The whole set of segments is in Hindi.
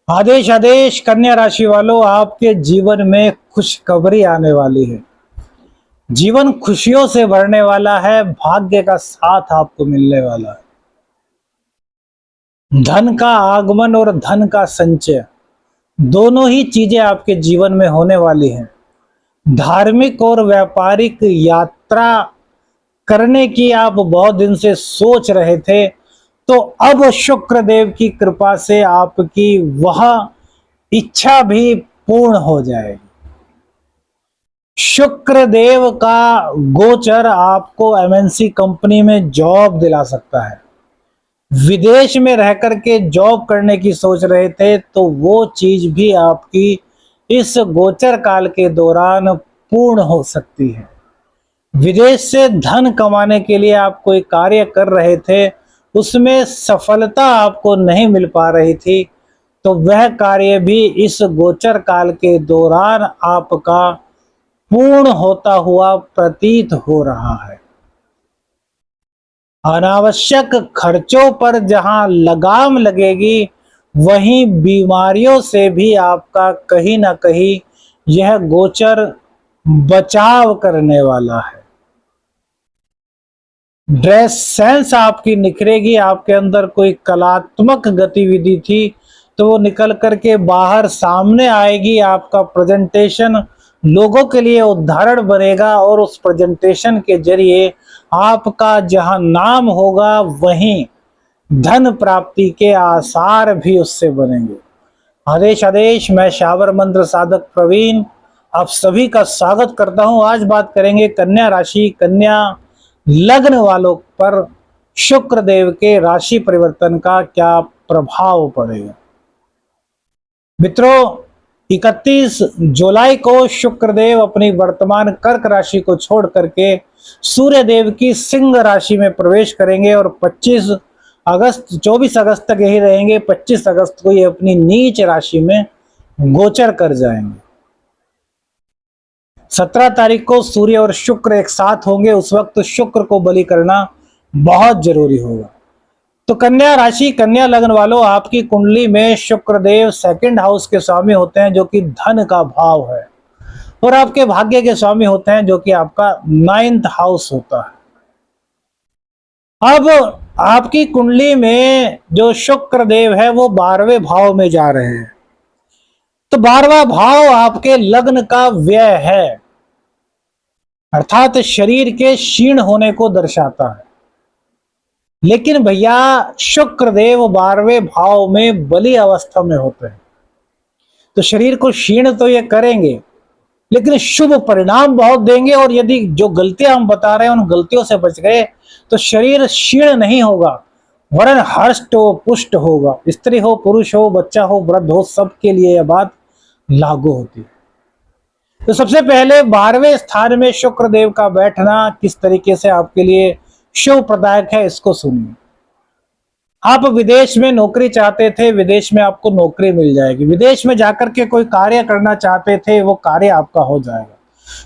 आदेश आदेश कन्या राशि वालों, आपके जीवन में खुशखबरी आने वाली है। जीवन खुशियों से भरने वाला है। भाग्य का साथ आपको मिलने वाला है। धन का आगमन और धन का संचय दोनों ही चीजें आपके जीवन में होने वाली हैं। धार्मिक और व्यापारिक यात्रा करने की आप बहुत दिन से सोच रहे थे, तो अब शुक्र देव की कृपा से आपकी वह इच्छा भी पूर्ण हो जाएगी। शुक्र देव का गोचर आपको एमएनसी कंपनी में जॉब दिला सकता है। विदेश में रह करके जॉब करने की सोच रहे थे, तो वो चीज भी आपकी इस गोचर काल के दौरान पूर्ण हो सकती है। विदेश से धन कमाने के लिए आप कोई कार्य कर रहे थे, उसमें सफलता आपको नहीं मिल पा रही थी, तो वह कार्य भी इस गोचर काल के दौरान आपका पूर्ण होता हुआ प्रतीत हो रहा है। अनावश्यक खर्चों पर जहां लगाम लगेगी, वहीं बीमारियों से भी आपका कहीं ना कहीं यह गोचर बचाव करने वाला है। ड्रेस सेंस आपकी निखरेगी। आपके अंदर कोई कलात्मक गतिविधि थी, तो वो निकल करके बाहर सामने आएगी। आपका प्रेजेंटेशन लोगों के लिए उदाहरण बनेगा और उस प्रेजेंटेशन के जरिए आपका जहां नाम होगा, वहीं धन प्राप्ति के आसार भी उससे बनेंगे। आदेश आदेश, मैं शावर मंत्र साधक प्रवीण आप सभी का स्वागत करता हूं। आज बात करेंगे कन्या राशि, कन्या लग्न वालों पर शुक्र देव के राशि परिवर्तन का क्या प्रभाव पड़ेगा। मित्रों, 31 जुलाई को शुक्र देव अपनी वर्तमान कर्क राशि को छोड़ करके सूर्य देव की सिंह राशि में प्रवेश करेंगे और 24 अगस्त तक यही रहेंगे। 25 अगस्त को ये अपनी नीच राशि में गोचर कर जाएंगे। 17 तारीख को सूर्य और शुक्र एक साथ होंगे। उस वक्त शुक्र को बलि करना बहुत जरूरी होगा। तो कन्या राशि, कन्या लग्न वालों, आपकी कुंडली में शुक्र देव सेकंड हाउस के स्वामी होते हैं, जो कि धन का भाव है, और आपके भाग्य के स्वामी होते हैं, जो कि आपका 9th हाउस होता है। अब आपकी कुंडली में जो शुक्र देव है वो 12वें भाव में जा रहे हैं। तो 12वां भाव आपके लग्न का व्यय है, अर्थात शरीर के क्षीण होने को दर्शाता है। लेकिन भैया, शुक्र देव 12वें भाव में बलि अवस्था में होते हैं, तो शरीर को क्षीण तो ये करेंगे, लेकिन शुभ परिणाम बहुत देंगे। और यदि जो गलतियां हम बता रहे हैं उन गलतियों से बच गए, तो शरीर क्षीण नहीं होगा, वरन हष्ट हो, पुष्ट होगा। स्त्री हो, पुरुष हो, बच्चा हो, वृद्ध हो, सबके लिए यह बात लागू होती है। तो सबसे पहले 12वें स्थान में शुक्र देव का बैठना किस तरीके से आपके लिए शुभ प्रदायक है, इसको सुनिए। आप विदेश में नौकरी चाहते थे, विदेश में आपको नौकरी मिल जाएगी। विदेश में जाकर के कोई कार्य करना चाहते थे, वो कार्य आपका हो जाएगा।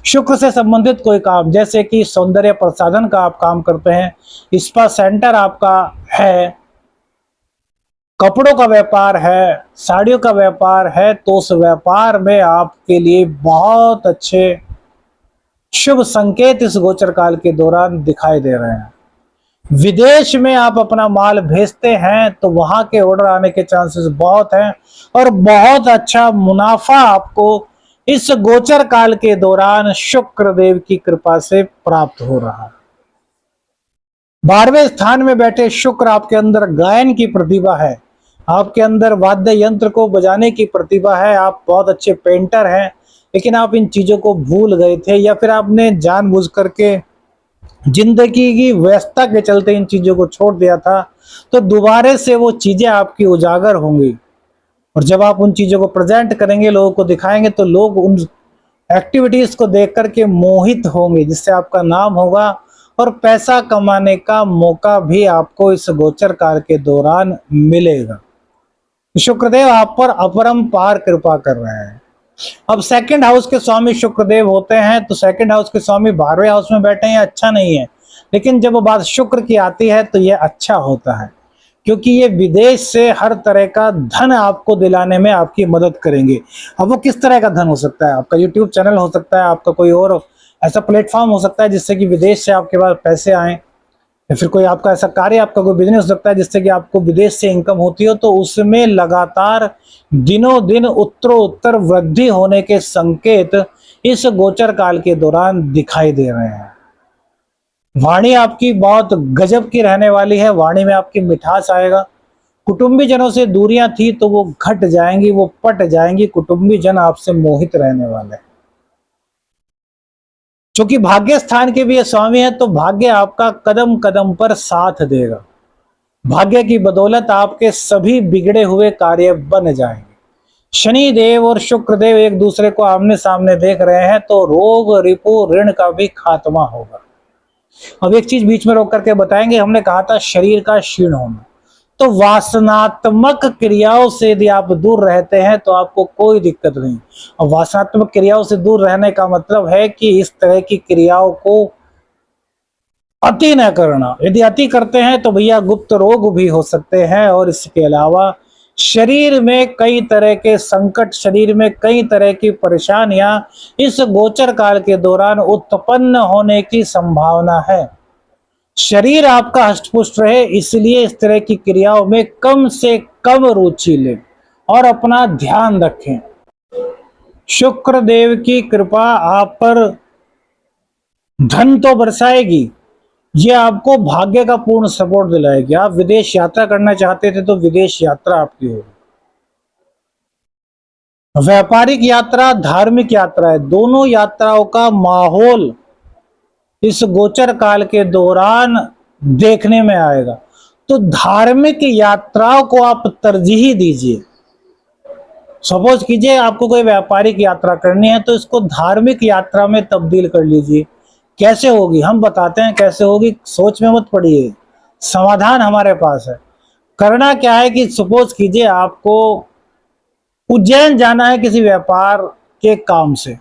शुक्र से संबंधित कोई काम, जैसे कि सौंदर्य प्रसाधन का आप काम करते हैं, स्पा सेंटर आपका है, कपड़ों का व्यापार है, साड़ियों का व्यापार है, तो उस व्यापार में आपके लिए बहुत अच्छे शुभ संकेत इस गोचर काल के दौरान दिखाई दे रहे हैं। विदेश में आप अपना माल भेजते हैं, तो वहां के ऑर्डर आने के चांसेस बहुत हैं और बहुत अच्छा मुनाफा आपको इस गोचर काल के दौरान शुक्र देव की कृपा से प्राप्त हो रहा है। 12वें स्थान में बैठे शुक्र, आपके अंदर गायन की प्रतिभा है, आपके अंदर वाद्य यंत्र को बजाने की प्रतिभा है, आप बहुत अच्छे पेंटर हैं, लेकिन आप इन चीजों को भूल गए थे, या फिर आपने जानबूझ करके जिंदगी की व्यस्तता के चलते इन चीजों को छोड़ दिया था। तो दोबारा से वो चीजें आपकी उजागर होंगी, और जब आप उन चीजों को प्रेजेंट करेंगे, लोगों को दिखाएंगे, तो लोग उन एक्टिविटीज को देख करके मोहित होंगे, जिससे आपका नाम होगा और पैसा कमाने का मौका भी आपको इस गोचर काल के दौरान मिलेगा। शुक्रदेव आप पर अपरंपार कृपा कर रहे हैं। अब सेकंड हाउस के स्वामी शुक्रदेव होते हैं, तो सेकंड हाउस के स्वामी 12वें हाउस में बैठे हैं, अच्छा नहीं है, लेकिन जब बात शुक्र की आती है तो यह अच्छा होता है। क्योंकि ये विदेश से हर तरह का धन आपको दिलाने में आपकी मदद करेंगे। अब वो किस तरह का धन हो सकता है? आपका यूट्यूब चैनल हो सकता है, आपका कोई और ऐसा प्लेटफॉर्म हो सकता है जिससे कि विदेश से आपके पास पैसे आए, या फिर कोई आपका ऐसा कार्य, आपका कोई बिजनेस हो सकता है जिससे कि आपको विदेश से इनकम होती हो, तो उसमें लगातार दिनों दिन उत्तरोत्तर वृद्धि होने के संकेत इस गोचर काल के दौरान दिखाई दे रहे हैं। वाणी आपकी बहुत गजब की रहने वाली है, वाणी में आपकी मिठास आएगा। कुटुंबी जनों से दूरियां थी तो वो घट जाएंगी, वो पट जाएंगी। कुटुंबी जन आपसे मोहित रहने वाले हैं। क्योंकि भाग्य स्थान के भी ये स्वामी है, तो भाग्य आपका कदम कदम पर साथ देगा। भाग्य की बदौलत आपके सभी बिगड़े हुए कार्य बन जाएंगे। शनि देव और शुक्र देव एक दूसरे को आमने सामने देख रहे हैं, तो रोग रिपु ऋण का भी खात्मा होगा। अब एक चीज बीच में रोक करके बताएंगे, हमने कहा था शरीर का क्षीण होना, तो वासनात्मक क्रियाओं से यदि आप दूर रहते हैं तो आपको कोई दिक्कत नहीं। और वासनात्मक क्रियाओं से दूर रहने का मतलब है कि इस तरह की क्रियाओं को अति न करना। यदि अति करते हैं तो भैया गुप्त रोग भी हो सकते हैं, और इसके अलावा शरीर में कई तरह के संकट, शरीर में कई तरह की परेशानियां इस गोचर काल के दौरान उत्पन्न होने की संभावना है। शरीर आपका हष्टपुष्ट रहे, इसलिए इस तरह की क्रियाओं में कम से कम रुचि लें और अपना ध्यान रखें। शुक्र देव की कृपा आप पर धन तो बरसाएगी, ये आपको भाग्य का पूर्ण सपोर्ट दिलाएगी। आप विदेश यात्रा करना चाहते थे तो विदेश यात्रा आपकी होगी। व्यापारिक यात्रा, धार्मिक यात्रा है, दोनों यात्राओं का माहौल इस गोचर काल के दौरान देखने में आएगा। तो धार्मिक यात्राओं को आप तरजीह दीजिए। सपोज कीजिए आपको कोई व्यापारिक यात्रा करनी है, तो इसको धार्मिक यात्रा में तब्दील कर लीजिए। कैसे होगी हम बताते हैं, कैसे होगी, सोच में मत पड़िए, समाधान हमारे पास है। करना क्या है कि सपोज कीजिए आपको उज्जैन जाना है किसी व्यापार के काम से,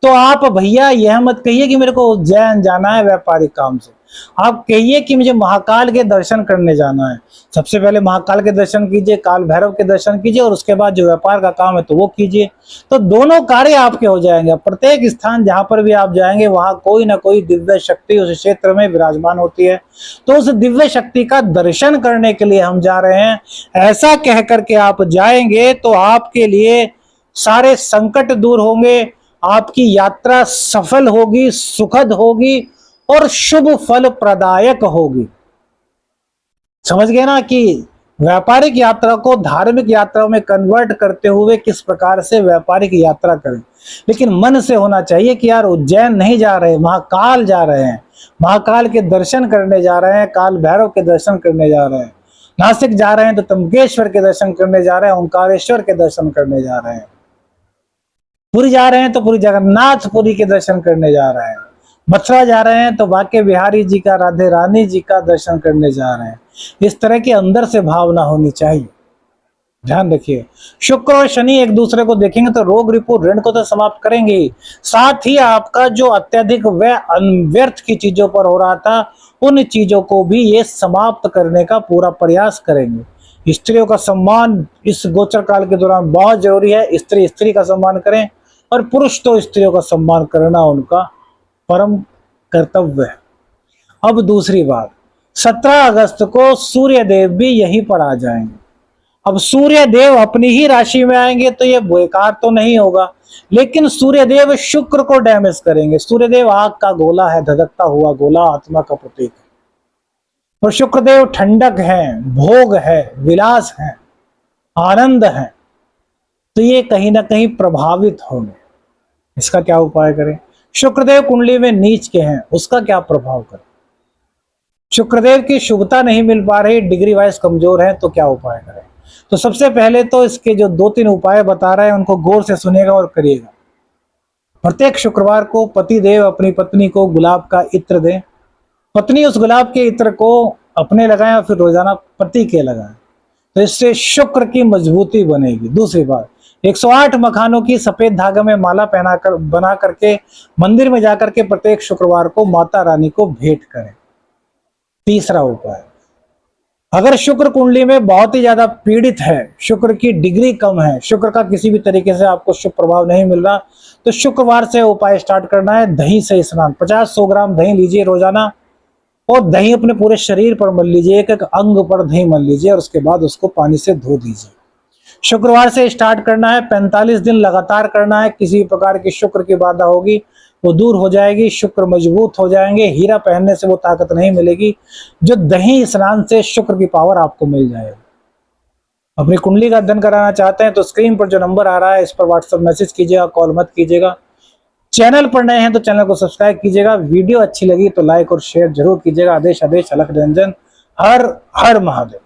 तो आप भैया यह मत कहिए कि मेरे को उज्जैन जाना है व्यापारिक काम से, आप कहिए कि मुझे महाकाल के दर्शन करने जाना है। सबसे पहले महाकाल के दर्शन कीजिए, काल भैरव के दर्शन कीजिए, और उसके बाद जो व्यापार का काम है तो वो कीजिए। तो दोनों कार्य आपके हो जाएंगे। प्रत्येक स्थान जहां पर भी आप जाएंगे वहां कोई ना कोई दिव्य शक्ति उस क्षेत्र में विराजमान होती है, तो उस दिव्य शक्ति का दर्शन करने के लिए हम जा रहे हैं, ऐसा कह करके आप जाएंगे तो आपके लिए सारे संकट दूर होंगे, आपकी यात्रा सफल होगी, सुखद होगी और शुभ फल प्रदायक होगी। समझ गए ना कि व्यापारिक यात्रा को धार्मिक यात्रा में कन्वर्ट करते हुए किस प्रकार से व्यापारिक यात्रा करें। लेकिन मन से होना चाहिए कि यार उज्जैन नहीं जा रहे, महाकाल जा रहे हैं, महाकाल के दर्शन करने जा रहे हैं, काल भैरव के दर्शन करने जा रहे हैं। नासिक जा रहे हैं तो त्र्यंबकेश्वर के दर्शन करने जा रहे हैं, ओंकारेश्वर के दर्शन करने जा रहे हैं। पुरी जा रहे हैं तो पुरी जगन्नाथपुरी के दर्शन करने जा रहे हैं। मथुरा जा रहे हैं तो बांके बिहारी जी का, राधे रानी जी का दर्शन करने जा रहे हैं। इस तरह की अंदर से भावना होनी चाहिए। ध्यान रखिए, शुक्र और शनि एक दूसरे को देखेंगे तो रोग रिपु ऋण को तो समाप्त करेंगे, साथ ही आपका जो अत्यधिक व्यय अनव्यर्थ की चीजों पर हो रहा था उन चीजों को भी ये समाप्त करने का पूरा प्रयास करेंगे। स्त्रियों का सम्मान इस गोचर काल के दौरान बहुत जरूरी है। स्त्री स्त्री का सम्मान करें, और पुरुष तो स्त्रियों का सम्मान करना उनका परम कर्तव्य है। अब दूसरी बात, 17 अगस्त को सूर्य देव भी यहीं पर आ जाएंगे। अब सूर्य देव अपनी ही राशि में आएंगे तो ये बेकार तो नहीं होगा, लेकिन सूर्य देव शुक्र को डैमेज करेंगे। सूर्य देव आग का गोला है, धधकता हुआ गोला, आत्मा का प्रतीक है, और शुक्र देव ठंडक है, भोग है, विलास है, आनंद है, तो ये कहीं ना कहीं प्रभावित होंगे। इसका क्या उपाय करें? शुक्रदेव कुंडली में नीच के हैं, उसका क्या प्रभाव करें? शुक्रदेव की शुभता नहीं मिल पा रही, डिग्री वाइज कमजोर है, तो क्या उपाय करें? तो सबसे पहले तो इसके जो 2-3 उपाय बता रहे हैं उनको गौर से सुनिएगा और करिएगा। प्रत्येक शुक्रवार को पति देव अपनी पत्नी को गुलाब का इत्र दें, पत्नी उस गुलाब के इत्र को अपने लगाएं और फिर रोजाना पति के लगाएं, तो इससे शुक्र की मजबूती बनेगी। दूसरी बात, 108 मखानों की सफेद धागे में माला पहनाकर बना करके मंदिर में जाकर के प्रत्येक शुक्रवार को माता रानी को भेंट करें। तीसरा उपाय, अगर शुक्र कुंडली में बहुत ही ज्यादा पीड़ित है, शुक्र की डिग्री कम है, शुक्र का किसी भी तरीके से आपको शुभ प्रभाव नहीं मिल रहा, तो शुक्रवार से उपाय स्टार्ट करना है। दही से स्नान, 50-100 ग्राम दही लीजिए रोजाना, और दही अपने पूरे शरीर पर मल लीजिए, एक एक अंग पर दही मल लीजिए, और उसके बाद उसको पानी से धो दीजिए। शुक्रवार से स्टार्ट करना है, 45 दिन लगातार करना है। किसी प्रकार की शुक्र की बाधा होगी वो दूर हो जाएगी, शुक्र मजबूत हो जाएंगे, हीरा पहनने से वो ताकत नहीं मिलेगी जो दही स्नान से शुक्र की पावर आपको मिल जाएगी। अपनी कुंडली का अध्ययन कराना चाहते हैं तो स्क्रीन पर जो नंबर आ रहा है इस पर व्हाट्सएप मैसेज कीजिएगा, कॉल मत कीजिएगा। चैनल पर नए हैं तो चैनल को सब्सक्राइब कीजिएगा, वीडियो अच्छी लगी तो लाइक और शेयर जरूर कीजिएगा। आदेश आदेश अलख निरंजन, हर हर महादेव।